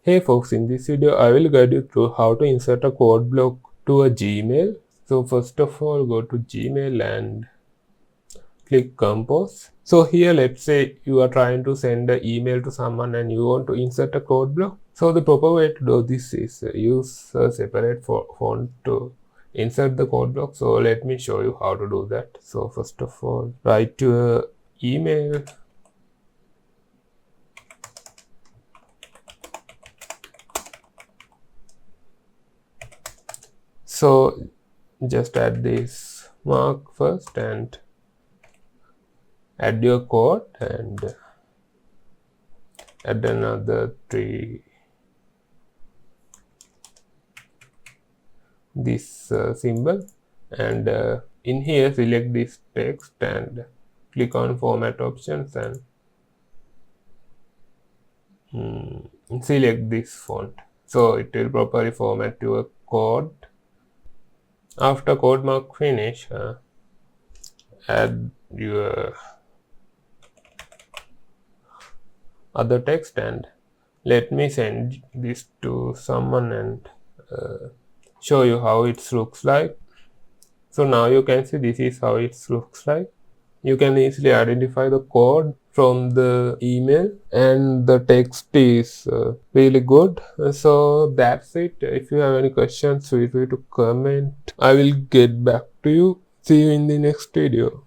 Hey folks, in this video I will guide you through how to insert a code block to a Gmail. So first of all, go to Gmail and click Compose. So here let's say you are trying to send an email to someone and you want to insert a code block. So the proper way to do this is use a separate font to insert the code block. So let me show you how to do that. So first of all, write your email. So just add this mark first and add your code and add another 3 this symbol and in here select this text and click on format options and select this font, so it will properly format your code. After code mark finish, add your other text and let me send this to someone and show you how it looks like. So now you can see this is how it looks like. You can easily identify the code from the email and the text is really good. So that's it. If you have any questions, feel free to comment. I will get back to you. See you in the next video.